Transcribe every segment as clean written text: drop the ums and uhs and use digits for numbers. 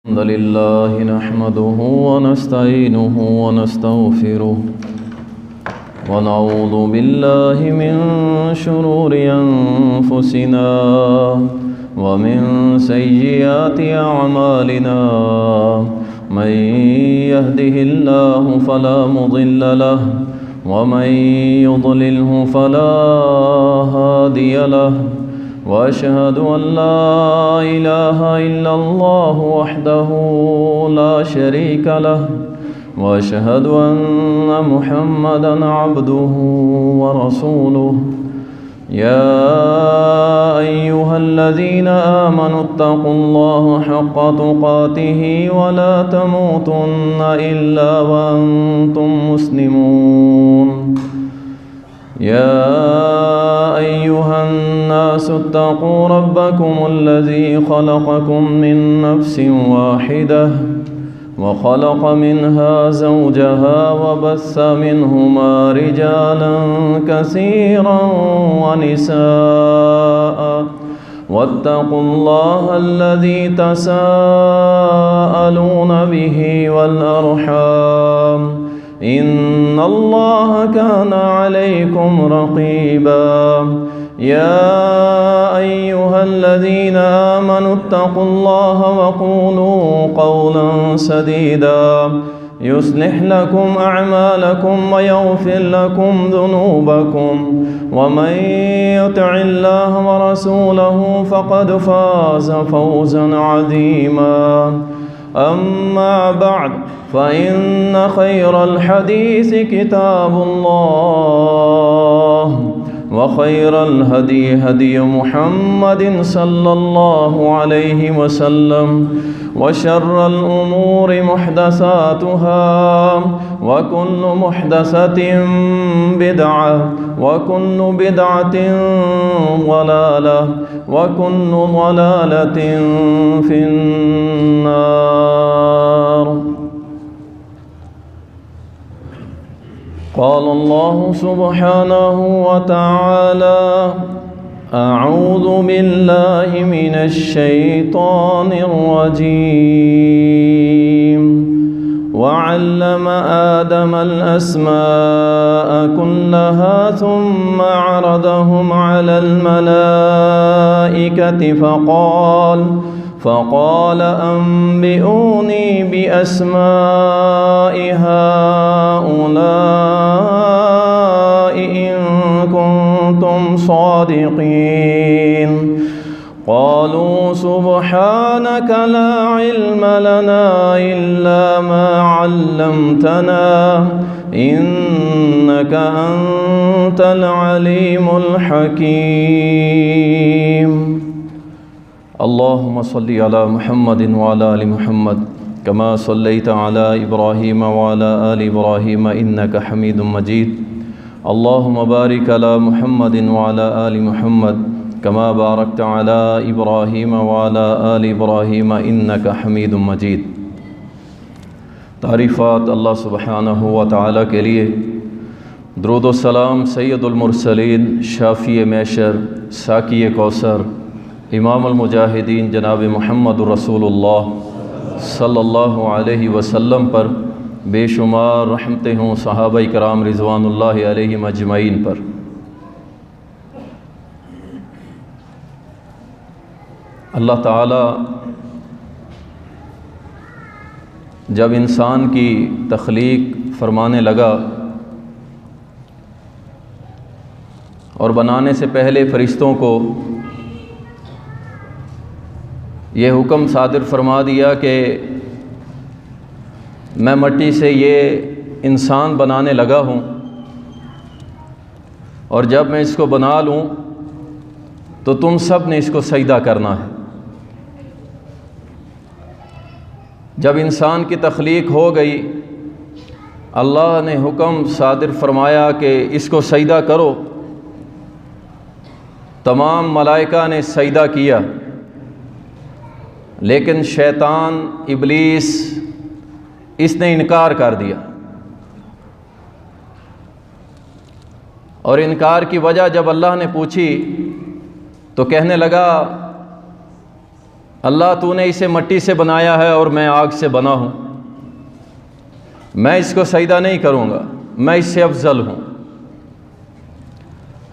الحمد لله نحمده ونستعينه ونستغفره ونعوذ بالله من شرور أنفسنا ومن سيئات أعمالنا من يهده الله فلا مضل له ومن يضلله فلا هادي له وأشهد أن لا إله إلا الله وحده لا شريك له وأشهد أن محمدًا عبده ورسوله يا أيها الذين آمنوا اتقوا الله حق تقاته ولا تموتن إلا وأنتم مسلمون يا أيها الناس اتقوا ربكم الذي خلقكم من نفس واحدة وخلق منها زوجها وبث منهما رجالا كثيرا ونساء واتقوا الله الذي تساءلون به والأرحام إن الله كان عليكم رقيبا يا أيها الذين آمنوا اتقوا الله وقولوا قولا سديدا يصلح لكم أعمالكم ويغفر لكم ذنوبكم ومن يطع الله ورسوله فقد فاز فوزا عظيما أما بعد فإن خير الحديث كتاب الله وخير الهدي هدي محمد صلى الله عليه وسلم وشر الأمور محدثاتها وكل محدثة بدعة وكل بدعة ضلالة وكل ضلالة في النار. قال الله سبحانه وتعالى: أعوذ بالله من الشيطان الرجيم. وعلم آدم الأسماء كلها ثم عرضهم على الملائكة فقال أنبئوني بأسماء هؤلاء إن كنتم صادقين. قالوا سبحانك لا علم لنا إلا ما علمتنا إنك أنت العليم الحكيم. اللهم صل على محمد وعلى آل محمد كما صليت على إبراهيم وعلى آل إبراهيم إنك حميد مجيد. اللهم بارك على محمد وعلى آل محمد كما باركت على إبراهيم وعلى آل إبراهيم إنك حميد مجيد. تعریفات اللہ سبحانہ و تعالیٰ کے لیے، درود و سلام سید المرسلین، شافی محشر، ساقی کوثر، امام المجاہدین جناب محمد رسول اللہ صلی اللہ علیہ وسلم پر بے شمار رحمتیں ہوں، صحابہ کرام رضوان اللہ علیہم اجمعین پر۔ اللہ تعالیٰ جب انسان کی تخلیق فرمانے لگا اور بنانے سے پہلے فرشتوں کو یہ حکم صادر فرما دیا کہ میں مٹی سے یہ انسان بنانے لگا ہوں، اور جب میں اس کو بنا لوں تو تم سب نے اس کو سجدہ کرنا ہے۔ جب انسان کی تخلیق ہو گئی، اللہ نے حکم صادر فرمایا کہ اس کو سجدہ کرو، تمام ملائکہ نے سجدہ کیا، لیکن شیطان ابلیس اس نے انکار کر دیا، اور انکار کی وجہ جب اللہ نے پوچھی تو کہنے لگا اللہ تو نے اسے مٹی سے بنایا ہے اور میں آگ سے بنا ہوں، میں اس کو سجدہ نہیں کروں گا، میں اس سے افضل ہوں۔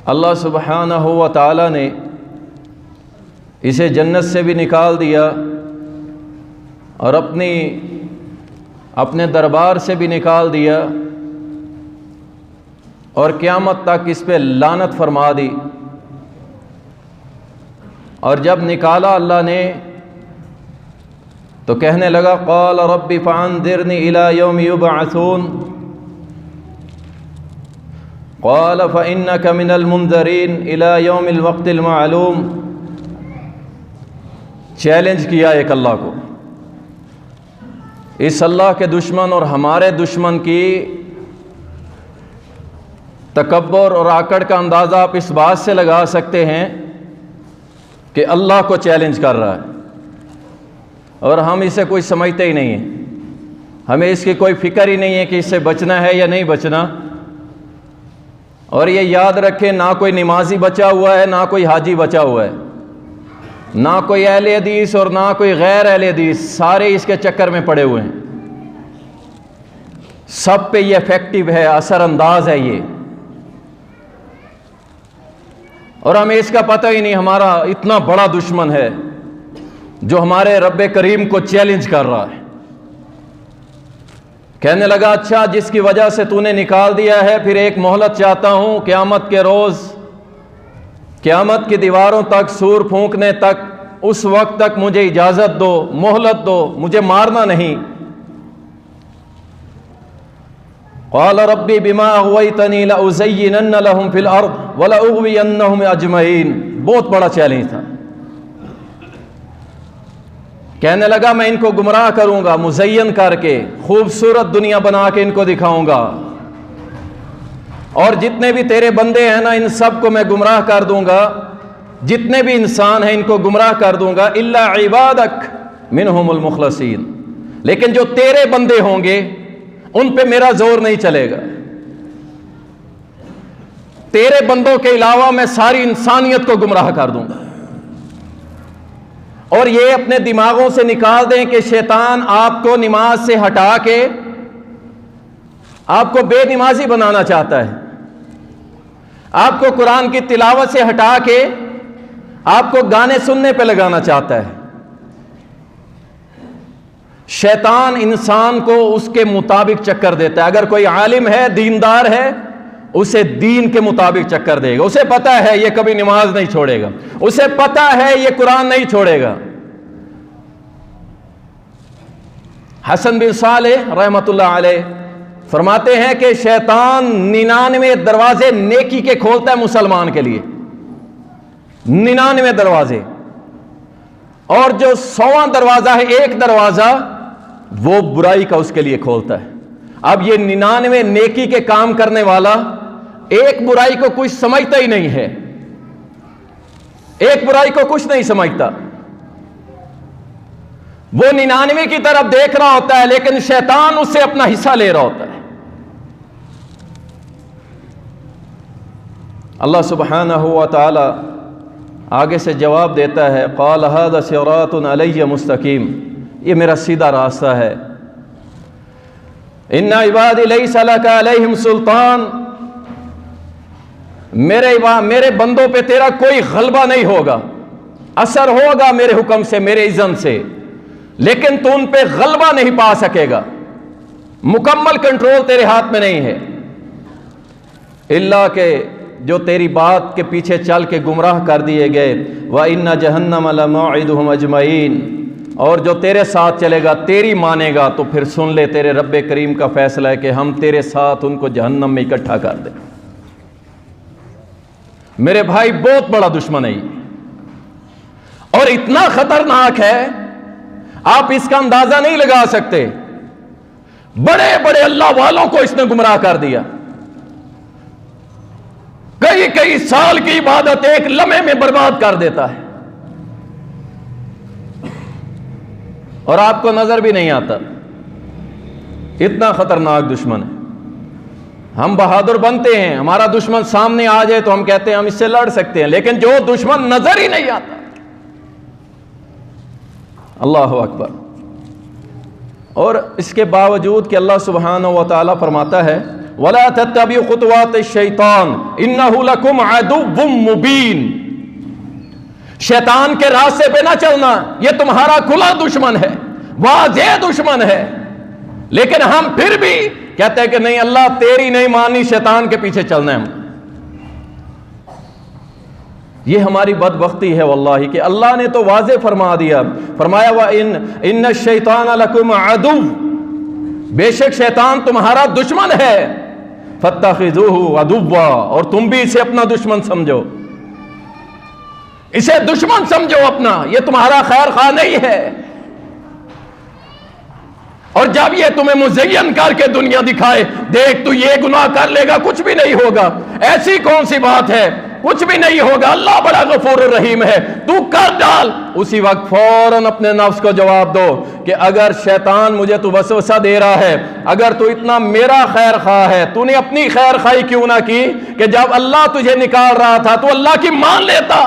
اللہ سبحانہ و تعالی نے اسے جنت سے بھی نکال دیا اور اپنے دربار سے بھی نکال دیا، اور قیامت تک اس پہ لعنت فرما دی۔ اور جب نکالا اللہ نے تو کہنے لگا قال رب فانذرنی الی یوم یبعثون قال فانک من المنذرین الی یوم الوقت المعلوم۔ چیلنج کیا ایک اللہ کو، اس اللہ کے دشمن اور ہمارے دشمن کی تکبر اور آکڑ کا اندازہ آپ اس بات سے لگا سکتے ہیں کہ اللہ کو چیلنج کر رہا ہے، اور ہم اسے کوئی سمجھتے ہی نہیں ہیں، ہمیں اس کی کوئی فکر ہی نہیں ہے کہ اس سے بچنا ہے یا نہیں بچنا۔ اور یہ یاد رکھیں، نہ کوئی نمازی بچا ہوا ہے، نہ کوئی حاجی بچا ہوا ہے، نہ کوئی اہل حدیث اور نہ کوئی غیر اہل حدیث، سارے اس کے چکر میں پڑے ہوئے ہیں، سب پہ یہ افیکٹو ہے، اثر انداز ہے یہ، اور ہمیں اس کا پتہ ہی نہیں ہمارا اتنا بڑا دشمن ہے جو ہمارے رب کریم کو چیلنج کر رہا ہے۔ کہنے لگا اچھا جس کی وجہ سے تو نے نکال دیا ہے، پھر ایک مہلت چاہتا ہوں، قیامت کے روز، قیامت کی دیواروں تک، سور پھونکنے تک، اس وقت تک مجھے اجازت دو، مہلت دو، مجھے مارنا نہیں۔ قال ربی بما اغویتنی لأزینن لهم فی الارض ولأغوینہم اجمعین۔ بہت بڑا چیلنج تھا۔ کہنے لگا میں ان کو گمراہ کروں گا، مزین کر کے، خوبصورت دنیا بنا کے ان کو دکھاؤں گا، اور جتنے بھی تیرے بندے ہیں نا ان سب کو میں گمراہ کر دوں گا، جتنے بھی انسان ہیں ان کو گمراہ کر دوں گا، الا عبادک منہم المخلصین، لیکن جو تیرے بندے ہوں گے ان پہ میرا زور نہیں چلے گا۔ تیرے بندوں کے علاوہ میں ساری انسانیت کو گمراہ کر دوں گا۔ اور یہ اپنے دماغوں سے نکال دیں کہ شیطان آپ کو نماز سے ہٹا کے آپ کو بے نمازی بنانا چاہتا ہے، آپ کو قرآن کی تلاوت سے ہٹا کے آپ کو گانے سننے پہ لگانا چاہتا ہے۔ شیطان انسان کو اس کے مطابق چکر دیتا ہے۔ اگر کوئی عالم ہے، دیندار ہے، اسے دین کے مطابق چکر دے گا، اسے پتا ہے یہ کبھی نماز نہیں چھوڑے گا، اسے پتا ہے یہ قرآن نہیں چھوڑے گا۔ حسن بن صالح رحمۃ اللہ علیہ فرماتے ہیں کہ شیطان 99 دروازے نیکی کے کھولتا ہے مسلمان کے لیے، 99 دروازے، اور جو 100واں دروازہ ہے، ایک دروازہ وہ برائی کا اس کے لیے کھولتا ہے۔ اب یہ 99 نیکی کے کام کرنے والا ایک برائی کو کچھ سمجھتا ہی نہیں ہے، ایک برائی کو کچھ نہیں سمجھتا، وہ 99 کی طرف دیکھ رہا ہوتا ہے، لیکن شیطان اس سے اپنا حصہ لے رہا ہوتا ہے۔ اللہ سبحانہ و تعالی آگے سے جواب دیتا ہے، قال هذا صراط علی مستقیم، یہ میرا سیدھا راستہ ہے۔ ان عبادی لیس لک علیہم سلطان، میرے بندوں پہ تیرا کوئی غلبہ نہیں ہوگا، اثر ہوگا میرے حکم سے، میرے اذن سے، لیکن تو ان پہ غلبہ نہیں پا سکے گا، مکمل کنٹرول تیرے ہاتھ میں نہیں ہے، اللہ کہ جو تیری بات کے پیچھے چل کے گمراہ کر دیے گئے۔ وَإِنَّ جَهَنَّمَ لَمَوْعِدُهُمْ أَجْمَعِينَ، اور جو تیرے ساتھ چلے گا، تیری مانے گا، تو پھر سن لے تیرے رب کریم کا فیصلہ ہے کہ ہم تیرے ساتھ ان کو جہنم میں اکٹھا کر دیں۔ میرے بھائی بہت بڑا دشمن ہے یہ، اور اتنا خطرناک ہے آپ اس کا اندازہ نہیں لگا سکتے۔ بڑے بڑے اللہ والوں کو اس نے گمراہ کر دیا، کئی سال کی عبادت ایک لمحے میں برباد کر دیتا ہے، اور آپ کو نظر بھی نہیں آتا، اتنا خطرناک دشمن ہے۔ ہم بہادر بنتے ہیں، ہمارا دشمن سامنے آ جائے تو ہم کہتے ہیں ہم اس سے لڑ سکتے ہیں، لیکن جو دشمن نظر ہی نہیں آتا، اللہ اکبر۔ اور اس کے باوجود کہ اللہ سبحانہ و تعالیٰ فرماتا ہے وَلَا تَتَّبِعُوا خُطُوَاتِ الشَّيْطَانِ إِنَّهُ لَكُمْ عَدُوٌّ مُّبِينٌ، شیطان کے راستے پہ نہ چلنا، یہ تمہارا کھلا دشمن ہے، واضح دشمن ہے۔ لیکن ہم پھر بھی کہتے ہیں کہ نہیں اللہ تیری نہیں مانی، شیطان کے پیچھے چلنا ہے ہم۔ یہ ہماری بدبختی ہے واللہ کہ اللہ نے تو واضح فرما دیا، فرمایا وَإِنَّ الشَّيْطَانَ لَكُمْ عَدُوٌّ، بے شک شیطان تمہارا دشمن ہے، فَاتَّخِذُوهُ عَدُوًّا، اور تم بھی اسے اپنا دشمن سمجھو، اسے دشمن سمجھو اپنا، یہ تمہارا خیر خواہ نہیں ہے۔ اور جب یہ تمہیں مزین کر کے دنیا دکھائے دیکھ تو یہ گناہ کر لے گا کچھ بھی نہیں ہوگا، ایسی کون سی بات ہے، کچھ بھی نہیں ہوگا، اللہ بڑا غفور الرحیم ہے، تو کر ڈال، اسی وقت فوراً اپنے نفس کو جواب دو کہ اگر شیطان مجھے تو وسوسہ دے رہا ہے، اگر تو اتنا میرا خیر خواہ ہے، تو نے اپنی خیر خواہی کیوں نہ کی کہ جب اللہ تجھے نکال رہا تھا تو اللہ کی مان لیتا،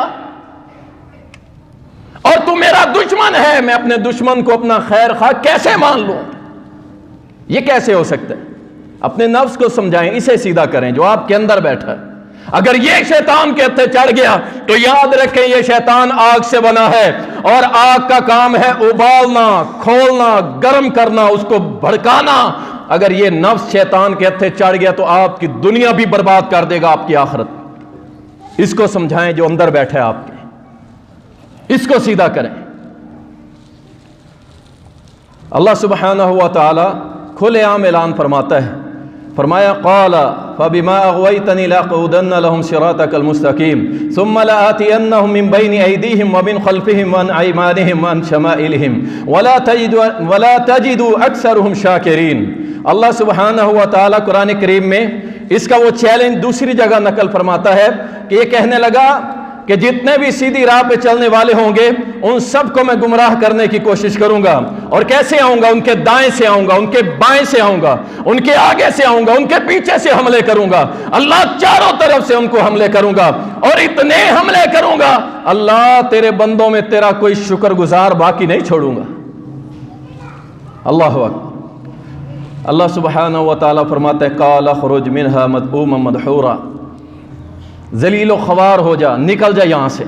اور تو میرا دشمن ہے، میں اپنے دشمن کو اپنا خیر خواہ کیسے مان لوں؟ یہ کیسے ہو سکتا ہے؟ اپنے نفس کو سمجھائیں، اسے سیدھا کریں جو آپ کے اندر بیٹھا ہے۔ اگر یہ شیطان کے ہتھے چڑھ گیا تو یاد رکھیں یہ شیطان آگ سے بنا ہے، اور آگ کا کام ہے ابالنا، کھولنا، گرم کرنا، اس کو بھڑکانا۔ اگر یہ نفس شیطان کے ہتھے چڑھ گیا تو آپ کی دنیا بھی برباد کر دے گا، آپ کی آخرت۔ اس کو سمجھائیں جو اندر بیٹھا ہے آپ کے، اس کو سیدھا کریں۔ اللہ سبحانہ و تعالی کھلے عام اعلان فرماتا ہے، فرمایا قال فبما اغويتني لاقعدن لهم صراطك المستقيم ثم لآتينهم من بين ايديهم ومن خلفهم وعن ايمانهم وعن شمائلهم ولا تجد اكثرهم شاكرين۔ اللہ سبحانہ و تعالی قرآن کریم میں اس کا وہ چیلنج دوسری جگہ نقل فرماتا ہے کہ یہ کہنے لگا کہ جتنے بھی سیدھی راہ پہ چلنے والے ہوں گے ان سب کو میں گمراہ کرنے کی کوشش کروں گا۔ اور کیسے آؤں گا؟ ان کے دائیں سے آؤں گا، ان کے بائیں سے آؤں گا، ان کے آگے سے آؤں گا، ان کے پیچھے سے حملے کروں گا، اللہ چاروں طرف سے ان کو حملے کروں گا، اور اتنے حملے کروں گا اللہ تیرے بندوں میں تیرا کوئی شکر گزار باقی نہیں چھوڑوں گا۔ اللہ اکبر۔ اللہ سبحانہ و تعالیٰ فرماتا ہے قال اخرج منها مذءوما مدحورا، ذلیل و خوار ہو جا، نکل جا یہاں سے۔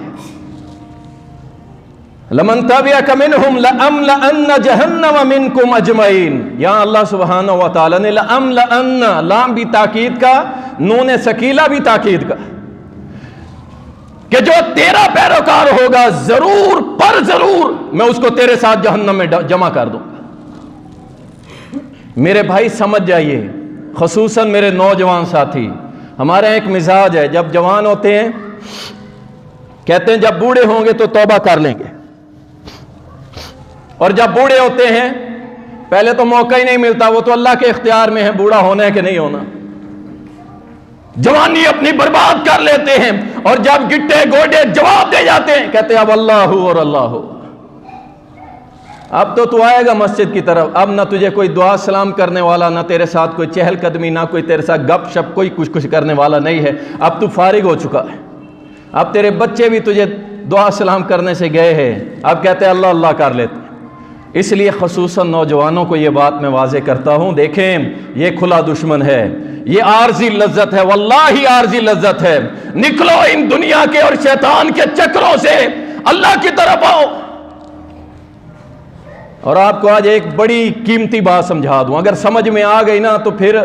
لمن تبعک منہم لأملأن جہنم منکم اجمعین، یہاں اللہ سبحانہ و تعالیٰ نے لأملأن، لام بھی تاکید کا، نون ثقیلہ بھی تاکید کا، کہ جو تیرا پیروکار ہوگا ضرور پر ضرور میں اس کو تیرے ساتھ جہنم میں جمع کر دوں گا۔ میرے بھائی سمجھ جائیے، خصوصاً میرے نوجوان ساتھی، ہمارے ایک مزاج ہے، جب جوان ہوتے ہیں کہتے ہیں جب بوڑھے ہوں گے تو توبہ کر لیں گے، اور جب بوڑھے ہوتے ہیں پہلے تو موقع ہی نہیں ملتا، وہ تو اللہ کے اختیار میں ہے بوڑھا ہونا ہے کہ نہیں ہونا، جوانی اپنی برباد کر لیتے ہیں، اور جب گٹے گوڈے جواب دے جاتے ہیں کہتے ہیں اب اللہ ہو اور اللہ ہو۔ اب تو آئے گا مسجد کی طرف، اب نہ تجھے کوئی دعا سلام کرنے والا، نہ تیرے ساتھ کوئی چہل قدمی، نہ کوئی تیرے ساتھ گپ شپ، کوئی کچھ کرنے والا نہیں ہے، اب تو فارغ ہو چکا ہے، اب تیرے بچے بھی تجھے دعا سلام کرنے سے گئے ہیں، اب کہتے ہیں اللہ اللہ کر لیتے۔ اس لیے خصوصاً نوجوانوں کو یہ بات میں واضح کرتا ہوں، دیکھیں یہ کھلا دشمن ہے، یہ عارضی لذت ہے، واللہ عارضی لذت ہے، نکلو ان دنیا کے اور شیطان کے چکروں سے، اللہ کی طرف آؤ۔ اور آپ کو آج ایک بڑی قیمتی بات سمجھا دوں، اگر سمجھ میں آ گئی نا تو پھر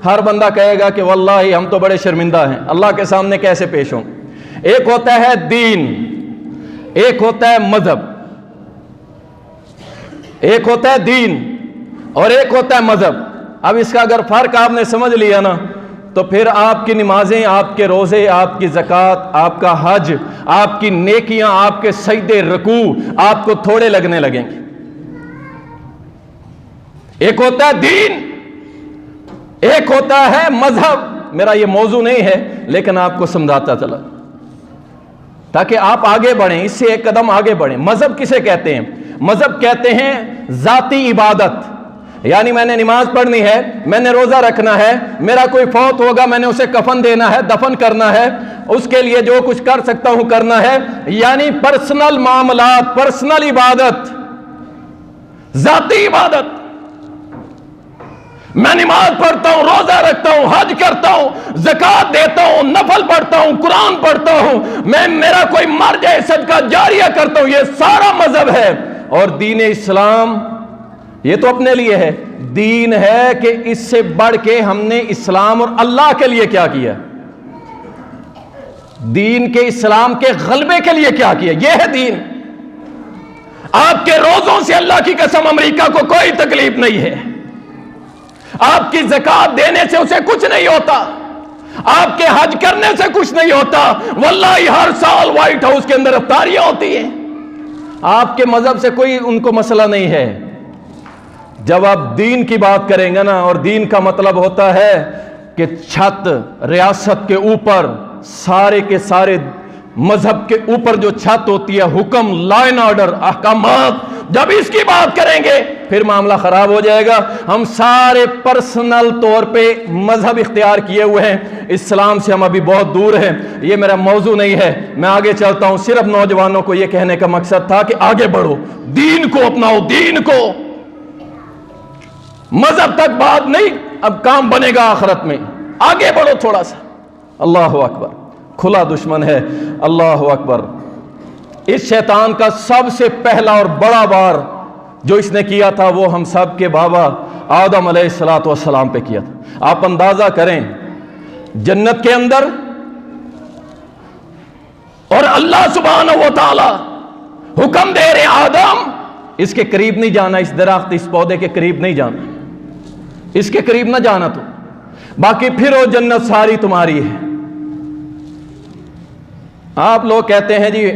ہر بندہ کہے گا کہ واللہ ہم تو بڑے شرمندہ ہیں، اللہ کے سامنے کیسے پیش ہوں۔ ایک ہوتا ہے دین، ایک ہوتا ہے مذہب، ایک ہوتا ہے دین اور ایک ہوتا ہے مذہب۔ اب اس کا اگر فرق آپ نے سمجھ لیا نا تو پھر آپ کی نمازیں، آپ کے روزے، آپ کی زکوٰۃ، آپ کا حج، آپ کی نیکیاں، آپ کے سجدے رکوع آپ کو تھوڑے لگنے لگیں گے۔ ایک ہوتا ہے دین، ایک ہوتا ہے مذہب۔ میرا یہ موضوع نہیں ہے لیکن آپ کو سمجھاتا چلا تاکہ آپ آگے بڑھیں، اس سے ایک قدم آگے بڑھیں۔ مذہب کسے کہتے ہیں؟ مذہب کہتے ہیں ذاتی عبادت، یعنی میں نے نماز پڑھنی ہے، میں نے روزہ رکھنا ہے، میرا کوئی فوت ہوگا میں نے اسے کفن دینا ہے، دفن کرنا ہے، اس کے لیے جو کچھ کر سکتا ہوں کرنا ہے، یعنی پرسنل معاملات، پرسنل عبادت۔ ذاتی عبادت، میں نماز پڑھتا ہوں، روزہ رکھتا ہوں، حج کرتا ہوں، زکوٰۃ دیتا ہوں، نفل پڑھتا ہوں، قرآن پڑھتا ہوں، میں میرا کوئی مر جائے صدقہ جاریہ کرتا ہوں، یہ سارا مذہب ہے۔ اور دین اسلام یہ تو اپنے لیے ہے، دین ہے کہ اس سے بڑھ کے ہم نے اسلام اور اللہ کے لیے کیا کیا، دین کے اسلام کے غلبے کے لیے کیا کیا، یہ ہے دین۔ آپ کے روزوں سے اللہ کی قسم امریکہ کو کوئی تکلیف نہیں ہے، آپ کی زکوٰۃ دینے سے اسے کچھ نہیں ہوتا، آپ کے حج کرنے سے کچھ نہیں ہوتا، واللہ ہر سال وائٹ ہاؤس کے اندر افطاریاں ہوتی ہیں، آپ کے مذہب سے کوئی ان کو مسئلہ نہیں ہے۔ جب آپ دین کی بات کریں گے نا، اور دین کا مطلب ہوتا ہے کہ چھت ریاست کے اوپر، سارے کے سارے مذہب کے اوپر جو چھت ہوتی ہے، حکم، لا اینڈ آرڈر، احکامات، جب اس کی بات کریں گے پھر معاملہ خراب ہو جائے گا۔ ہم سارے پرسنل طور پہ مذہب اختیار کیے ہوئے ہیں، اسلام سے ہم ابھی بہت دور ہیں، یہ میرا موضوع نہیں ہے، میں آگے چلتا ہوں۔ صرف نوجوانوں کو یہ کہنے کا مقصد تھا کہ آگے بڑھو، دین کو اپناؤ، دین کو، مذہب تک بات نہیں، اب کام بنے گا آخرت میں، آگے بڑھو تھوڑا سا۔ اللہ اکبر، کھلا دشمن ہے، اللہ اکبر۔ اس شیطان کا سب سے پہلا اور بڑا وار جو اس نے کیا تھا وہ ہم سب کے بابا آدم علیہ السلام پہ کیا تھا۔ آپ اندازہ کریں، جنت کے اندر، اور اللہ سبحانہ و تعالی حکم دے رہے آدم اس کے قریب نہیں جانا، اس درخت، اس پودے کے قریب نہیں جانا، اس کے قریب نہ جانا، تو باقی پھر وہ جنت ساری تمہاری ہے۔ آپ لوگ کہتے ہیں جی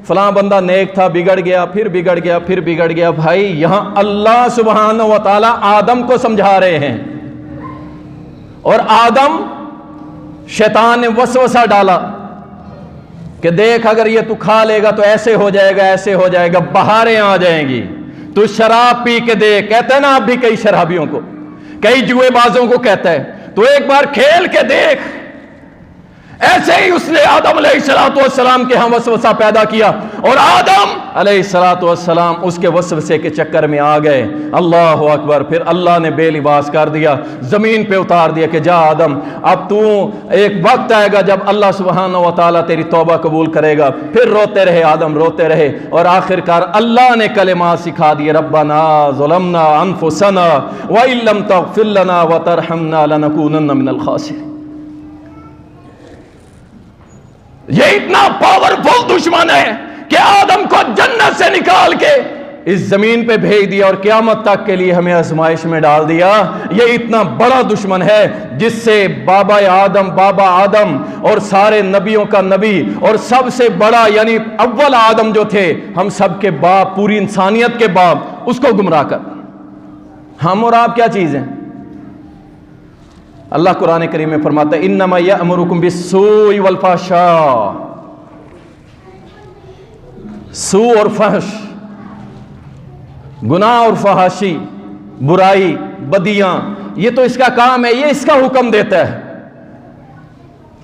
فلاں بندہ نیک تھا، بگڑ گیا، پھر بگڑ گیا، پھر بگڑ گیا۔ بھائی یہاں اللہ سبحانہ و تعالی آدم کو سمجھا رہے ہیں، اور آدم، شیطان نے وسوسہ ڈالا کہ دیکھ اگر یہ تو کھا لے گا تو ایسے ہو جائے گا، ایسے ہو جائے گا، بہاریں آ جائیں گی، تو شراب پی کے دیکھ۔ کہتے ہیں نا آپ بھی کئی شرابیوں کو، کئی جوئے بازوں کو کہتا ہے، تو ایک بار کھیل کے دیکھ۔ ایسے ہی اس نے آدم علیہ السلام کے ہاں وسوسہ پیدا کیا، اور آدم علیہ السلام اس کے وسوسے کے چکر میں آ گئے۔ اللہ اکبر۔ پھر اللہ نے بے لباس کر دیا، زمین پہ اتار دیا کہ جا آدم، اب تو ایک وقت آئے گا جب اللہ سبحانہ و تعالیٰ تیری توبہ قبول کرے گا۔ پھر روتے رہے آدم، روتے رہے، اور آخر کار اللہ نے کلمات سکھا دیے، ربنا ظلمنا انفسنا وَإِن لَّمْ تَغْفِرْ لَنَا وَتَرْحَمْنَا لَنَكُونَنَّ مِنَ الْخَاسِرِينَ۔ یہ اتنا پاورفل دشمن ہے کہ آدم کو جنت سے نکال کے اس زمین پہ بھیج دیا، اور قیامت تک کے لیے ہمیں آزمائش میں ڈال دیا۔ یہ اتنا بڑا دشمن ہے جس سے بابا آدم اور سارے نبیوں کا نبی، اور سب سے بڑا یعنی اول آدم جو تھے، ہم سب کے باپ، پوری انسانیت کے باپ، اس کو گمراہ کر۔ ہم اور آپ کیا چیز ہیں؟ اللہ قرآن کریم میں فرماتا ہے انما یأمرکم بالسوء والفحشاء۔ سوء اور فحش، گناہ اور فحاشی، برائی، بدیاں، یہ تو اس کا کام ہے، یہ اس کا حکم دیتا ہے،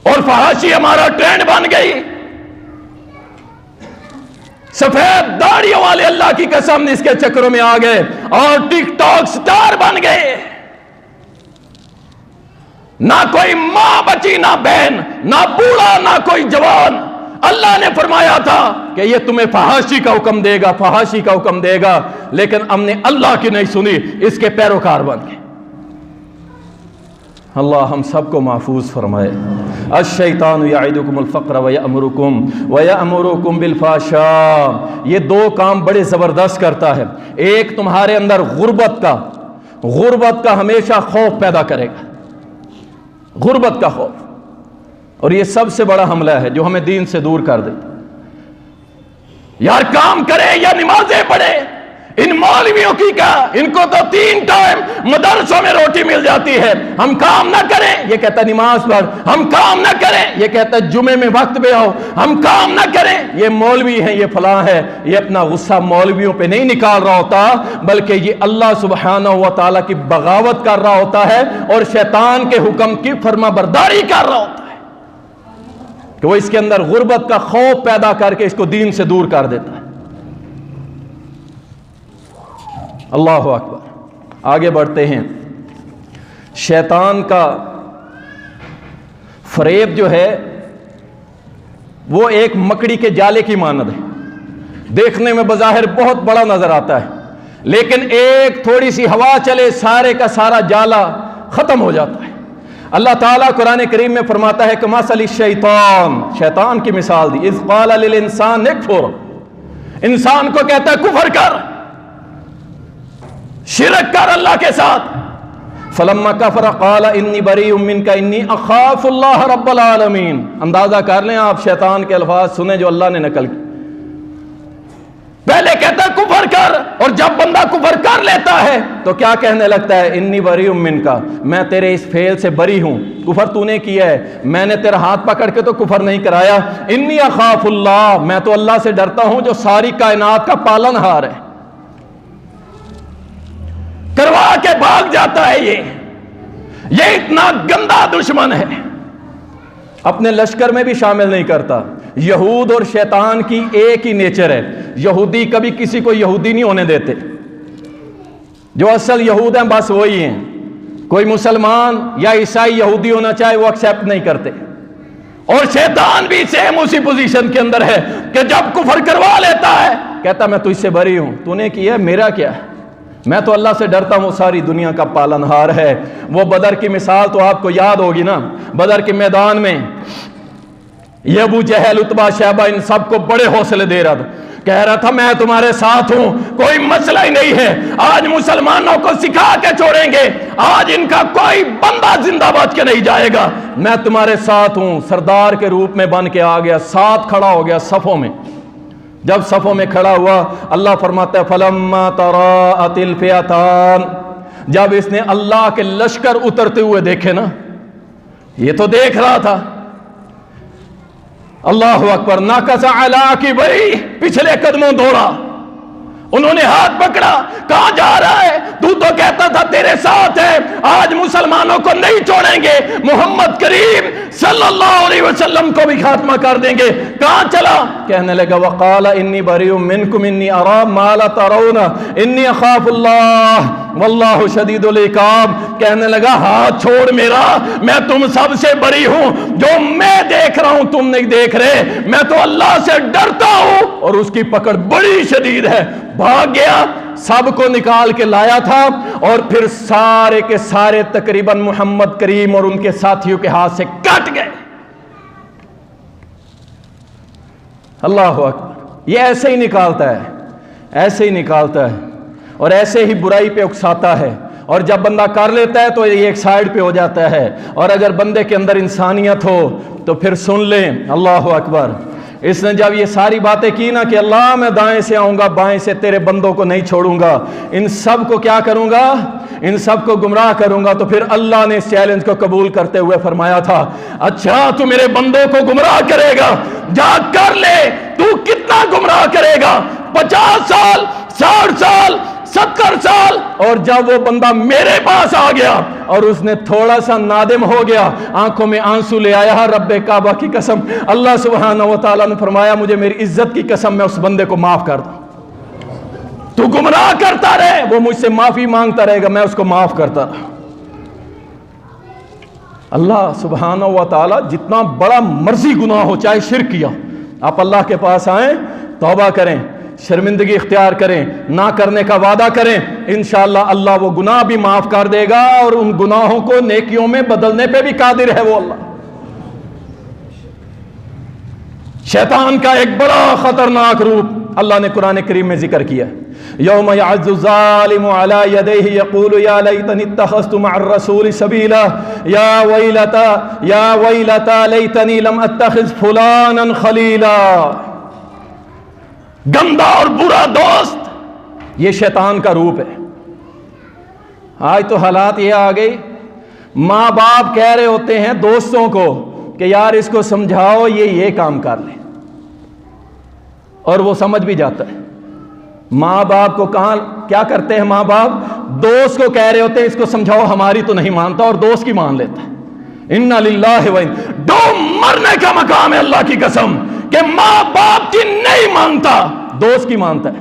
اور فحاشی ہمارا ٹرینڈ بن گئی۔ سفید داڑھیوں والے اللہ کی قسم اس کے چکروں میں آ گئے، اور ٹک ٹاک سٹار بن گئے۔ نہ کوئی ماں بچی، نہ بہن، نہ بوڑھا، نہ کوئی جوان۔ اللہ نے فرمایا تھا کہ یہ تمہیں فحاشی کا حکم دے گا، فحاشی کا حکم دے گا، لیکن ہم نے اللہ کی نہیں سنی، اس کے پیروکار بن گئے۔ اللہ ہم سب کو محفوظ فرمائے۔ الشیطان یعدکم الفقر ویأمرکم بالفحشاء۔ یہ دو کام بڑے زبردست کرتا ہے۔ ایک تمہارے اندر غربت کا ہمیشہ خوف پیدا کرے گا، غربت کا خوف، اور یہ سب سے بڑا حملہ ہے جو ہمیں دین سے دور کر دے۔ یار کام کرے یا نمازیں پڑھے، ان مولویوں کی کیا، ان کو تو 3 ٹائم مدرسوں میں روٹی مل جاتی ہے، ہم کام نہ کریں یہ کہتا ہے نماز پڑھ، ہم کام نہ کریں یہ کہتا ہے جمعے میں وقت پہ آؤ، ہم کام نہ کریں یہ مولوی ہیں، یہ فلاں ہے۔ یہ اپنا غصہ مولویوں پہ نہیں نکال رہا ہوتا، بلکہ یہ اللہ سبحانہ و تعالیٰ کی بغاوت کر رہا ہوتا ہے، اور شیطان کے حکم کی فرما برداری کر رہا ہوتا ہے، کہ وہ اس کے اندر غربت کا خوف پیدا کر کے اس کو دین سے دور کر دیتا ہے۔ اللہ اکبر۔ آگے بڑھتے ہیں۔ شیطان کا فریب جو ہے وہ ایک مکڑی کے جالے کی مانند ہے، دیکھنے میں بظاہر بہت بڑا نظر آتا ہے، لیکن ایک تھوڑی سی ہوا چلے سارے کا سارا جالا ختم ہو جاتا ہے۔ اللہ تعالیٰ قرآن کریم میں فرماتا ہے کہ مثل الشیطان، شیطان کی مثال دی، اذ قال للانسان اکفر، انسان کو کہتا ہے کفر کر، شرک کر اللہ کے ساتھ، فلما کفر قال انی بریء منک انی اخاف اللہ رب العالمین۔ اندازہ کر لیں آپ شیطان کے الفاظ سنیں جو اللہ نے نقل کی، پہلے کہتا ہے کفر کر، اور جب بندہ کفر کر لیتا ہے تو کیا کہنے لگتا ہے؟ انی بریء منک، میں تیرے اس فعل سے بری ہوں، کفر تو نے کیا ہے، میں نے تیرا ہاتھ پکڑ کے تو کفر نہیں کرایا، انی اخاف اللہ، میں تو اللہ سے ڈرتا ہوں جو ساری کائنات کا پالن ہار ہے۔ کروا کے بھاگ جاتا ہے یہ اتنا گندا دشمن ہے، اپنے لشکر میں بھی شامل نہیں کرتا۔ یہود اور شیطان کی ایک ہی نیچر ہے، یہودی کبھی کسی کو یہودی نہیں ہونے دیتے، جو اصل یہود ہیں بس وہی ہیں، کوئی مسلمان یا عیسائی یہودی ہونا چاہے وہ ایکسیپٹ نہیں کرتے، اور شیطان بھی سیم اسی پوزیشن کے اندر ہے کہ جب کفر کروا لیتا ہے کہتا میں تجھ سے بری ہوں، تو نے کیا میرا کیا ہے، میں تو اللہ سے ڈرتا ہوں، ساری دنیا کا پالن ہار ہے۔ وہ بدر کی مثال تو آپ کو یاد ہوگی نا، بدر کے میدان میں یہ ابو جہل، عتبہ، شیبہ، ان سب کو بڑے حوصلے دے رہا تھا، کہہ رہا تھا میں تمہارے ساتھ ہوں، کوئی مسئلہ ہی نہیں ہے، آج مسلمانوں کو سکھا کے چھوڑیں گے، آج ان کا کوئی بندہ زندہ بچ کے نہیں جائے گا، میں تمہارے ساتھ ہوں۔ سردار کے روپ میں بن کے آ گیا، ساتھ کھڑا ہو گیا صفوں میں۔ جب صفوں میں کھڑا ہوا اللہ فرماتا ہے فلما تراءت الفئتان، جب اس نے اللہ کے لشکر اترتے ہوئے دیکھے نا، یہ تو دیکھ رہا تھا، اللہ اکبر، ناکس علی عقبیہ، پچھلے قدموں دوڑا، انہوں نے ہاتھ پکڑا، کہاں جا رہا ہے؟ تو کہتا تھا تیرے ساتھ ہے، آج مسلمانوں کو نہیں چھوڑیں گے، محمد کریم صلی اللہ علیہ وسلم کو بھی خاتمہ کر دیں گے، کہاں چلا؟ کہنے لگا وقال انی بریء منکم انی ارا ما لا ترون انی اخاف اللہ واللہ شدید العقاب، کہنے لگا ہاتھ چھوڑ میرا، میں تم سب سے بری ہوں، جو میں دیکھ رہا ہوں تم نہیں دیکھ رہے، میں تو اللہ سے ڈرتا ہوں اور اس کی پکڑ بڑی شدید ہے۔ بھاگ گیا، سب کو نکال کے لایا تھا، اور پھر سارے کے سارے تقریباً محمد کریم اور ان کے ساتھیوں کے ہاتھ سے کٹ گئے۔ اللہ اکبر، یہ ایسے ہی نکالتا ہے، ایسے ہی نکالتا ہے، اور ایسے ہی برائی پہ اکساتا ہے، اور جب بندہ کر لیتا ہے تو یہ ایک سائیڈ پہ ہو جاتا ہے، اور اگر بندے کے اندر انسانیت ہو تو پھر سن لیں۔ اللہ اکبر، اس نے جب یہ ساری باتیں کی نا کہ اللہ میں دائیں سے آؤں گا بائیں سے تیرے بندوں کو نہیں چھوڑوں گا، ان سب کو کیا کروں گا؟ ان سب کو گمراہ کروں گا، تو پھر اللہ نے اس چیلنج کو قبول کرتے ہوئے فرمایا تھا اچھا تو میرے بندوں کو گمراہ کرے گا، جا کر لے، تو کتنا گمراہ کرے گا؟ 50 سال، 60 سال، 70 سال، اور جب وہ بندہ میرے پاس آ گیا اور اس نے تھوڑا سا نادم ہو گیا، آنکھوں میں آنسو لے آیا، رب کعبہ کی قسم، اللہ سبحانہ و تعالیٰ نے فرمایا مجھے میری عزت کی قسم میں اس بندے کو معاف کر دوں، تو گمراہ کرتا رہے، وہ مجھ سے معافی مانگتا رہے گا، میں اس کو معاف کرتا رہا۔ اللہ سبحانہ و تعالیٰ جتنا بڑا مرضی گناہ ہو، چاہے شرک کیا، آپ اللہ کے پاس آئیں، توبہ کریں، شرمندگی اختیار کریں، نہ کرنے کا وعدہ کریں، انشاءاللہ اللہ وہ گناہ بھی معاف کر دے گا، اور ان گناہوں کو نیکیوں میں بدلنے پہ بھی قادر ہے وہ اللہ۔ شیطان کا ایک بڑا خطرناک روپ اللہ نے قرآن کریم میں ذکر کیا، یوم یعض الظالم علی یدیہ یقول یا لیتنی اتخذت مع الرسول سبیلا یا ویلتا لیتنی لم اتخذ فلانا خلیلا۔ گندا اور برا دوست یہ شیطان کا روپ ہے۔ آج تو حالات یہ آ گئی، ماں باپ کہہ رہے ہوتے ہیں دوستوں کو کہ یار اس کو سمجھاؤ یہ کام کر لے، اور وہ سمجھ بھی جاتا ہے۔ ماں باپ کو کہاں کیا کرتے ہیں، ماں باپ دوست کو کہہ رہے ہوتے ہیں اس کو سمجھاؤ، ہماری تو نہیں مانتا، اور دوست کی مان لیتا ہے۔ انا للہ و دو مرنے کا مقام ہے اللہ کی قسم کہ ماں باپ کی نہیں مانتا، دوست کی مانتا ہے،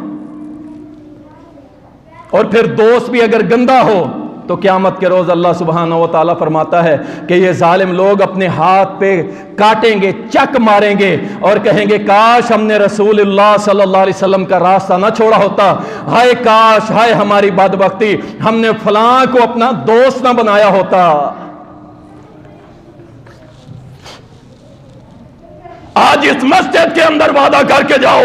اور پھر دوست بھی اگر گندا ہو تو قیامت کے روز اللہ سبحانہ و تعالیٰ فرماتا ہے کہ یہ ظالم لوگ اپنے ہاتھ پہ کاٹیں گے، چک ماریں گے اور کہیں گے کاش ہم نے رسول اللہ صلی اللہ علیہ وسلم کا راستہ نہ چھوڑا ہوتا، ہائے کاش، ہائے ہماری بدبختی، ہم نے فلاں کو اپنا دوست نہ بنایا ہوتا۔ آج اس مسجد کے اندر وعدہ کر کے جاؤ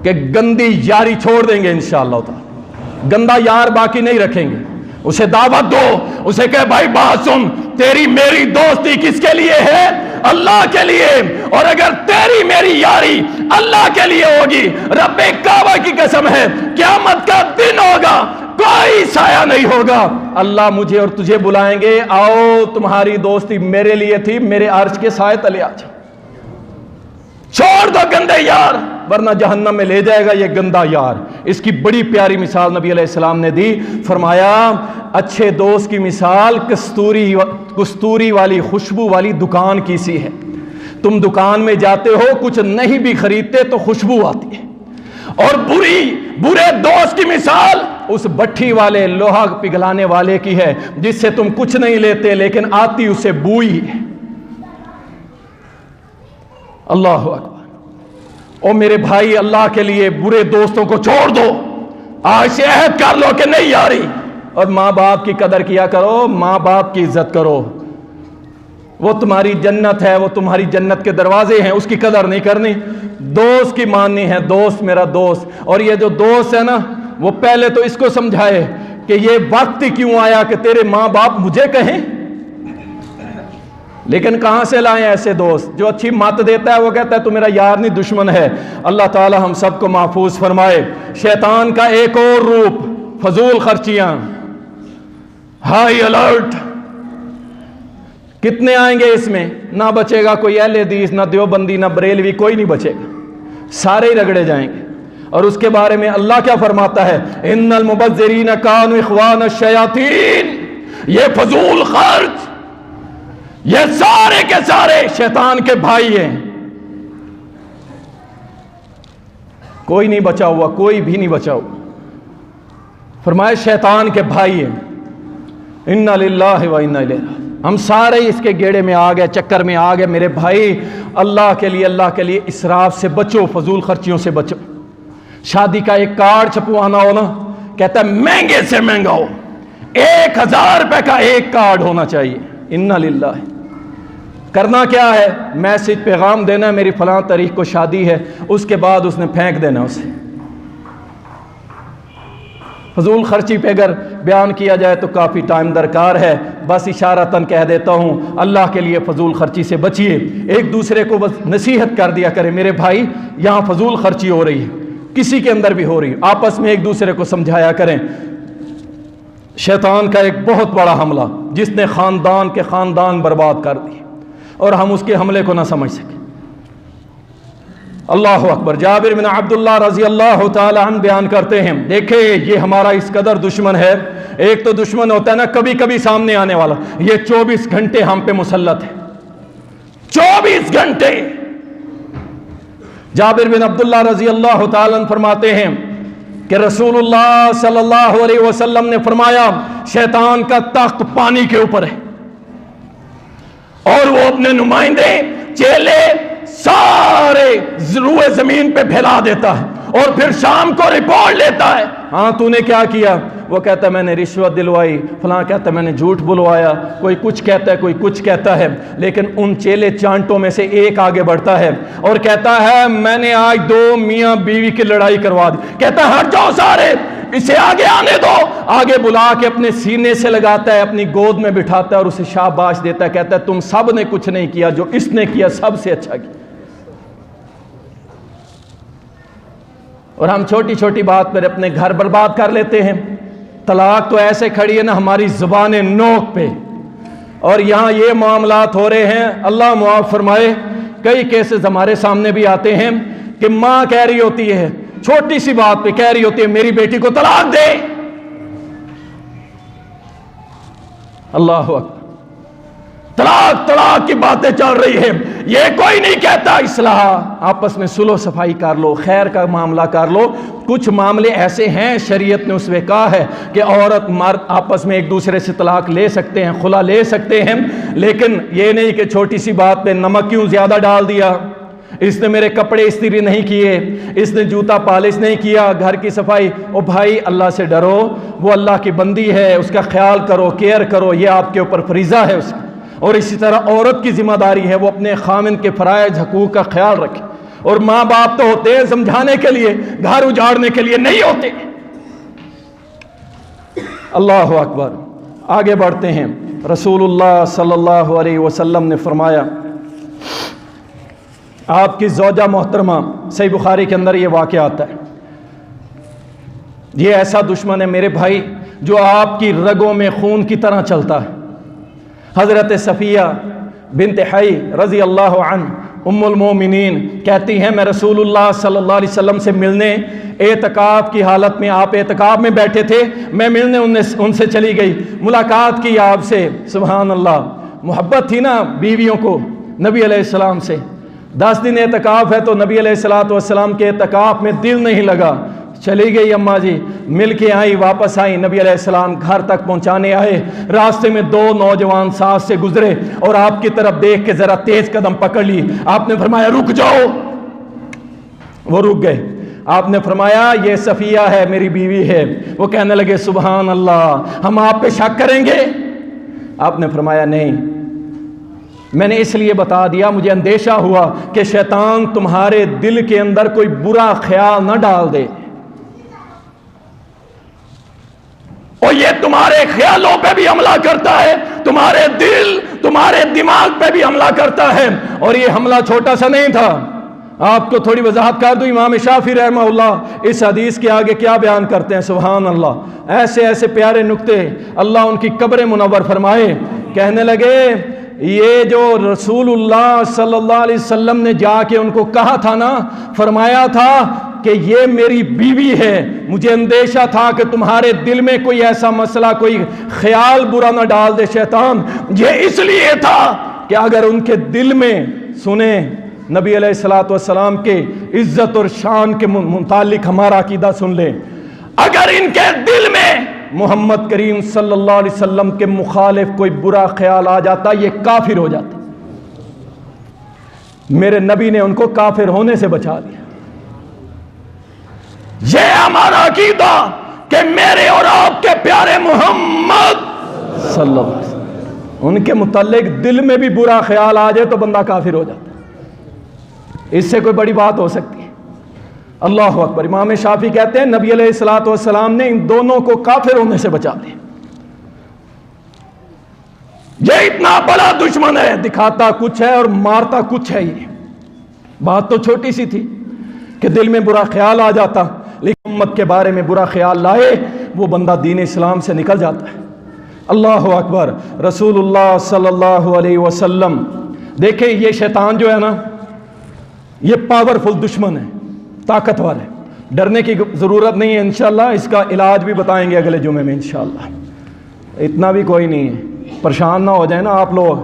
کہ گندی یاری چھوڑ دیں گے انشاءاللہ تعالی، گندا یار باقی نہیں رکھیں گے۔ اسے دعوت دو، اسے کہے بھائی بات سن، تیری میری دوستی کس کے لیے ہے؟ اللہ کے لیے، اور اگر تیری میری یاری اللہ کے لیے ہوگی، رب کعبہ کی قسم ہے قیامت کا دن ہوگا کوئی سایہ نہیں ہوگا، اللہ مجھے اور تجھے بلائیں گے، آؤ تمہاری دوستی میرے لیے تھی، میرے عرش کے سائے تلے آ جاؤ، چھوڑ دو گندے یار ورنہ جہنم میں لے جائے گا یہ گندا یار۔ اس کی بڑی پیاری مثال نبی علیہ السلام نے دی، فرمایا اچھے دوست کی مثال کستوری والی خوشبو والی دکان کی سی ہے، تم دکان میں جاتے ہو کچھ نہیں بھی خریدتے تو خوشبو آتی ہے، اور برے دوست کی مثال اس بٹھی والے لوہا پگھلانے والے کی ہے جس سے تم کچھ نہیں لیتے لیکن آتی اسے بوئی ہے۔ اللہ اکبر۔ او میرے بھائی، اللہ کے لیے برے دوستوں کو چھوڑ دو، آج سے عہد کر لو کہ نہیں یاری، اور ماں باپ کی قدر کیا کرو، ماں باپ کی عزت کرو، وہ تمہاری جنت ہے، وہ تمہاری جنت کے دروازے ہیں، اس کی قدر نہیں کرنی، دوست کی ماننی ہے، دوست میرا دوست۔ اور یہ جو دوست ہے نا، وہ پہلے تو اس کو سمجھائے کہ یہ وقت ہی کیوں آیا کہ تیرے ماں باپ مجھے کہیں، لیکن کہاں سے لائیں ایسے دوست؟ جو اچھی مت دیتا ہے وہ کہتا ہے تو میرا یار نہیں دشمن ہے۔ اللہ تعالی ہم سب کو محفوظ فرمائے۔ شیطان کا ایک اور روپ، فضول خرچیاں، ہائی الرٹ، کتنے آئیں گے اس میں؟ نہ بچے گا کوئی اہل حدیث، نہ دیوبندی، نہ بریلوی، کوئی نہیں بچے گا، سارے ہی رگڑے جائیں گے۔ اور اس کے بارے میں اللہ کیا فرماتا ہے؟ ان المبذرین کانوا اخوان الشیاطین، یہ فضول خرچ، یہ سارے کے سارے شیطان کے بھائی ہیں، کوئی نہیں بچا ہوا، کوئی بھی نہیں بچا ہوا، فرمایا شیطان کے بھائی ہیں۔ انا للہ و انا الیہ راجعون، ہم سارے اس کے گیڑے میں آ گئے، چکر میں آ گئے۔ میرے بھائی، اللہ کے لیے اسراف سے بچو، فضول خرچیوں سے بچو۔ شادی کا ایک کارڈ چھپوانا ہو نا، کہتا ہے مہنگے سے مہنگا ہو، 1000 روپے کا ایک کارڈ ہونا چاہیے۔ انا للہ، کرنا کیا ہے؟ میسج پیغام دینا ہے میری فلاں تاریخ کو شادی ہے، اس کے بعد اس نے پھینک دینا اسے۔ فضول خرچی پہ اگر بیان کیا جائے تو کافی ٹائم درکار ہے، بس اشارتاً کہہ دیتا ہوں، اللہ کے لیے فضول خرچی سے بچیے۔ ایک دوسرے کو بس نصیحت کر دیا کرے، میرے بھائی یہاں فضول خرچی ہو رہی ہے، کسی کے اندر بھی ہو رہی ہے، آپس میں ایک دوسرے کو سمجھایا کریں۔ شیطان کا ایک بہت بڑا حملہ جس نے خاندان برباد کر دی، اور ہم اس کے حملے کو نہ سمجھ سکے۔ اللہ اکبر۔ جابر بن عبداللہ رضی اللہ تعالی عنہ بیان کرتے ہیں، دیکھیں یہ ہمارا اس قدر دشمن ہے، ایک تو دشمن ہوتا ہے نا کبھی کبھی سامنے آنے والا، یہ 24 گھنٹے ہم پہ مسلط ہے، 24 گھنٹے۔ جابر بن عبداللہ رضی اللہ تعالی عنہ فرماتے ہیں کہ رسول اللہ صلی اللہ علیہ وسلم نے فرمایا شیطان کا تخت پانی کے اوپر ہے، اور وہ اپنے نمائندے چیلے سارے روئے زمین پہ پھیلا دیتا ہے، اور پھر شام کو رپورٹ لیتا ہے، ہاں تو نے کیا کیا؟ وہ کہتا ہے میں نے رشوت دلوائی، فلاں کہتا ہے میں نے جھوٹ بلوایا، کوئی کچھ کہتا ہے، کوئی کچھ کہتا ہے، لیکن ان چیلے چانٹوں میں سے ایک آگے بڑھتا ہے اور کہتا ہے میں نے آج 2 میاں بیوی کی لڑائی کروا دی، کہتا ہے ہٹ جاؤ سارے، اسے آگے آنے دو، آگے بلا کے اپنے سینے سے لگاتا ہے، اپنی گود میں بٹھاتا ہے اور اسے شاباش دیتا ہے، کہتا ہے تم سب نے کچھ نہیں کیا، جو اس نے کیا سب سے اچھا کیا۔ اور ہم چھوٹی چھوٹی بات پر اپنے گھر برباد کر لیتے ہیں۔ طلاق تو ایسے کھڑی ہے نا ہماری زبان نوک پہ، اور یہاں یہ معاملات ہو رہے ہیں، اللہ معاف فرمائے، کئی کیسز ہمارے سامنے بھی آتے ہیں کہ ماں کہہ رہی ہوتی ہے، چھوٹی سی بات پہ کہہ رہی ہوتی ہے میری بیٹی کو طلاق دے۔ اللہ اکبر۔ طلاق طلاق کی باتیں چل رہی ہیں. یہ کوئی نہیں کہتا اصلاح، آپس میں صلح و صفائی کر لو، خیر کا معاملہ کر لو. کچھ معاملے ایسے ہیں شریعت نے اس میں کہا ہے کہ عورت مرد آپس میں ایک دوسرے سے طلاق لے سکتے ہیں، خلا لے سکتے ہیں، لیکن یہ نہیں کہ چھوٹی سی بات پہ نمک کیوں زیادہ ڈال دیا، اس نے میرے کپڑے استری نہیں کیے، اس نے جوتا پالش نہیں کیا، گھر کی صفائی. او بھائی اللہ سے ڈرو، وہ اللہ کی بندی ہے، اس کا خیال کرو، کیئر کرو، یہ آپ کے اوپر فریضہ ہے اس کا. اور اسی طرح عورت کی ذمہ داری ہے وہ اپنے خامن کے فرائض حقوق کا خیال رکھے. اور ماں باپ تو ہوتے ہیں سمجھانے کے لیے، گھر اجاڑنے کے لیے نہیں ہوتے. اللہ اکبر. آگے بڑھتے ہیں. رسول اللہ صلی اللہ علیہ وسلم نے فرمایا، آپ کی زوجہ محترمہ، صحیح بخاری کے اندر یہ واقعہ آتا ہے، یہ ایسا دشمن ہے میرے بھائی جو آپ کی رگوں میں خون کی طرح چلتا ہے. حضرت صفیہ بنت حی رضی اللہ عنہ ام المومنین کہتی ہیں میں رسول اللہ صلی اللہ علیہ وسلم سے ملنے اعتکاف کی حالت میں، آپ اعتکاف میں بیٹھے تھے، میں ملنے ان سے چلی گئی، ملاقات کی آپ سے. سبحان اللہ، محبت تھی نا بیویوں کو نبی علیہ السلام سے. 10 دن اعتکاف ہے تو نبی علیہ السلام کے اعتکاف میں دل نہیں لگا. چلی گئی اماں جی، مل کے آئی، واپس آئی، نبی علیہ السلام گھر تک پہنچانے آئے. راستے میں 2 نوجوان ساتھ سے گزرے اور آپ کی طرف دیکھ کے ذرا تیز قدم پکڑ لی. آپ نے فرمایا رک جاؤ، وہ رک گئے. آپ نے فرمایا یہ صفیہ ہے، میری بیوی ہے. وہ کہنے لگے سبحان اللہ، ہم آپ پہ شک کریں گے؟ آپ نے فرمایا نہیں، میں نے اس لیے بتا دیا، مجھے اندیشہ ہوا کہ شیطان تمہارے دل کے اندر کوئی برا خیال نہ ڈال دے، اور یہ تمہارے خیالوں پہ بھی حملہ کرتا ہے، تمہارے دل تمہارے دماغ پہ بھی حملہ کرتا ہے. اور یہ حملہ چھوٹا سا نہیں تھا. آپ کو تھوڑی وضاحت کر دوں، امام شافعی رحمہ اللہ اس حدیث کے آگے کیا بیان کرتے ہیں. سبحان اللہ، ایسے ایسے پیارے نکتے، اللہ ان کی قبر منور فرمائے. کہنے لگے یہ جو رسول اللہ صلی اللہ علیہ وسلم نے جا کے ان کو کہا تھا نا، فرمایا تھا کہ یہ میری بیوی ہے، مجھے اندیشہ تھا کہ تمہارے دل میں کوئی ایسا مسئلہ، کوئی خیال برا نہ ڈال دے شیطان. یہ اس لیے تھا کہ اگر ان کے دل میں سنیں نبی علیہ السلام کے عزت اور شان کے متعلق ہمارا عقیدہ سن لیں، اگر ان کے دل میں محمد کریم صلی اللہ علیہ وسلم کے مخالف کوئی برا خیال آ جاتا، یہ کافر ہو جاتا. میرے نبی نے ان کو کافر ہونے سے بچا دیا. یہ ہمارا عقیدہ کہ میرے اور آپ کے پیارے محمد صلی اللہ علیہ وسلم، ان کے متعلق دل میں بھی برا خیال آ جائے تو بندہ کافر ہو جاتا. اس سے کوئی بڑی بات ہو سکتی ہے؟ اللہ اکبر. امام شافعی کہتے ہیں نبی علیہ السلام نے ان دونوں کو کافر ہونے سے بچا دیا. یہ اتنا بڑا دشمن ہے، دکھاتا کچھ ہے اور مارتا کچھ ہے. یہ بات تو چھوٹی سی تھی کہ دل میں برا خیال آ جاتا، لیکن امت کے بارے میں برا خیال لائے وہ بندہ دین اسلام سے نکل جاتا ہے. اللہ اکبر. رسول اللہ صلی اللہ علیہ وسلم، دیکھیں یہ شیطان جو ہے نا، یہ پاورفل دشمن ہے، طاقتور ہے، ڈرنے کی ضرورت نہیں ہے. انشاءاللہ اس کا علاج بھی بتائیں گے اگلے جمعے میں انشاءاللہ. اتنا بھی کوئی نہیں ہے، پریشان نہ ہو جائیں نا آپ لوگ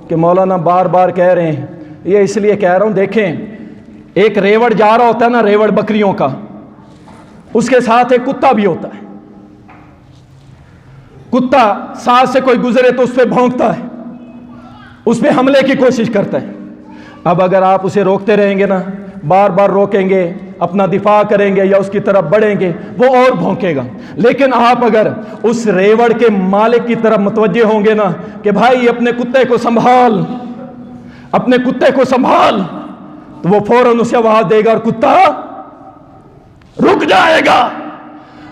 کہ مولانا بار بار کہہ رہے ہیں. یہ اس لیے کہہ رہا ہوں، دیکھیں ایک ریوڑ جا رہا ہوتا ہے نا، ریوڑ بکریوں کا، اس کے ساتھ ایک کتا بھی ہوتا ہے. کتا ساتھ سے کوئی گزرے تو اس پہ بھونکتا ہے، اس پہ حملے کی کوشش کرتا ہے. اب اگر آپ اسے روکتے رہیں گے نا، بار بار روکیں گے، اپنا دفاع کریں گے یا اس کی طرف بڑھیں گے، وہ اور بھونکے گا. لیکن آپ اگر اس ریوڑ کے مالک کی طرف متوجہ ہوں گے نا کہ بھائی اپنے کتے کو سنبھال، اپنے کتے کو سنبھال، تو وہ فوراً اسے آواز دے گا اور کتا رک جائے گا.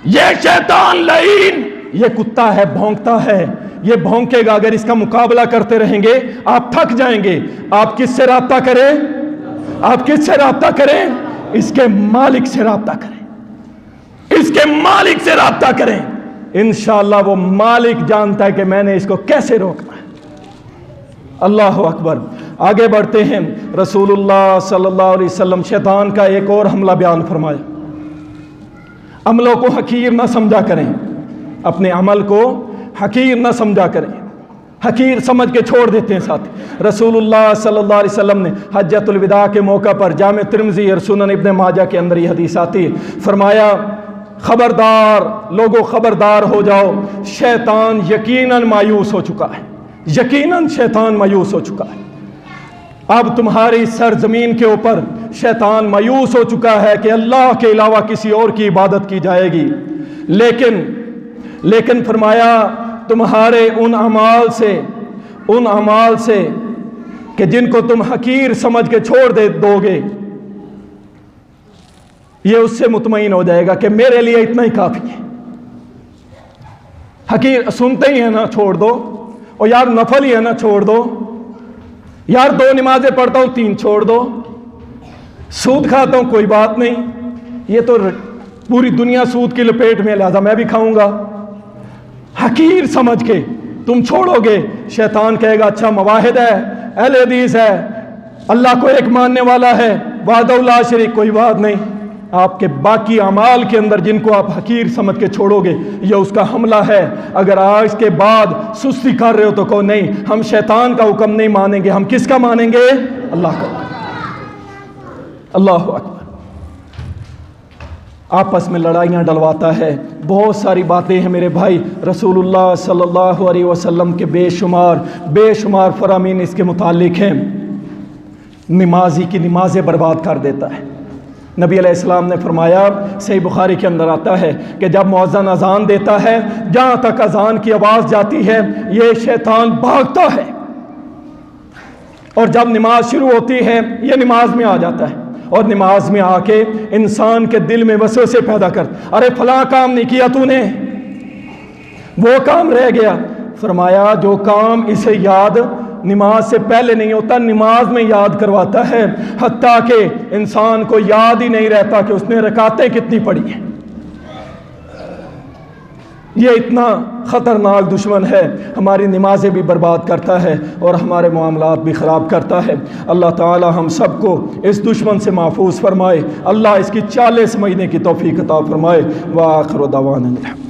یہ شیطان لعین، یہ کتا ہے، بھونکتا ہے، یہ بھونکے گا. اگر اس کا مقابلہ کرتے رہیں گے آپ تھک جائیں گے. آپ کس سے رابطہ کریں؟ آپ کس سے رابطہ کریں؟ اس کے مالک سے رابطہ کریں، اس کے مالک سے رابطہ کریں. انشاءاللہ وہ مالک جانتا ہے کہ میں نے اس کو کیسے روکنا ہے. اللہ اکبر. آگے بڑھتے ہیں. رسول اللہ صلی اللہ علیہ وسلم شیطان کا ایک اور حملہ بیان فرمایا. عملوں کو حقیر نہ سمجھا کریں، اپنے عمل کو حقیر نہ سمجھا کریں. حقیر سمجھ کے چھوڑ دیتے ہیں ساتھ۔ رسول اللہ صلی اللہ علیہ وسلم نے حجۃ الوداع کے موقع پر جامع ترمذی اور سنن ابن ماجہ کے اندر یہ حدیث آتی ہے، فرمایا خبردار لوگو، خبردار ہو جاؤ، شیطان یقیناً مایوس ہو چکا ہے، یقیناً شیطان مایوس ہو چکا ہے۔ اب تمہاری سرزمین کے اوپر شیطان مایوس ہو چکا ہے کہ اللہ کے علاوہ کسی اور کی عبادت کی جائے گی، لیکن فرمایا تمہارے ان اعمال سے کہ جن کو تم حقیر سمجھ کے چھوڑ دو گے، یہ اس سے مطمئن ہو جائے گا کہ میرے لیے اتنا ہی کافی ہے۔ حقیر سنتے ہی ہے نا، چھوڑ دو، اور یار نفل ہی ہے نا، چھوڑ دو، یار 2 نمازیں پڑھتا ہوں 3 چھوڑ دو، سود کھاتا ہوں کوئی بات نہیں، یہ تو پوری دنیا سود کی لپیٹ میں، لہذا میں بھی کھاؤں گا۔ حقیر سمجھ کے تم چھوڑو گے، شیطان کہے گا اچھا مواحد ہے، اہل حدیث ہے، اللہ کو ایک ماننے والا ہے، وحدہ لا شریک، کوئی بات نہیں۔ آپ کے باقی اعمال کے اندر جن کو آپ حقیر سمجھ کے چھوڑو گے، یہ اس کا حملہ ہے۔ اگر آج کے بعد سستی کر رہے ہو تو کہو نہیں، ہم شیطان کا حکم نہیں مانیں گے، ہم کس کا مانیں گے؟ اللہ کا حکم۔ اللہ اکبر۔ آپس میں لڑائیاں ڈلواتا ہے، بہت ساری باتیں ہیں میرے بھائی، رسول اللہ صلی اللہ علیہ وسلم کے بے شمار فرامین اس کے متعلق ہیں۔ نمازی کی نمازیں برباد کر دیتا ہے۔ نبی علیہ السلام نے فرمایا، صحیح بخاری کے اندر آتا ہے کہ جب مؤذن اذان دیتا ہے، جہاں تک اذان کی آواز جاتی ہے یہ شیطان بھاگتا ہے، اور جب نماز شروع ہوتی ہے یہ نماز میں آ جاتا ہے، اور نماز میں آ کے انسان کے دل میں وسوسے پیدا کر، ارے فلاں کام نہیں کیا تو نے، وہ کام رہ گیا۔ فرمایا جو کام اسے یاد نماز سے پہلے نہیں ہوتا، نماز میں یاد کرواتا ہے، حتیٰ کہ انسان کو یاد ہی نہیں رہتا کہ اس نے رکعتیں کتنی پڑھی ہیں۔ یہ اتنا خطرناک دشمن ہے، ہماری نمازیں بھی برباد کرتا ہے اور ہمارے معاملات بھی خراب کرتا ہے۔ اللہ تعالی ہم سب کو اس دشمن سے محفوظ فرمائے، اللہ اس کی چالیں سمجھنے کی توفیق عطا فرمائے۔ وآخر دعوانا الحمد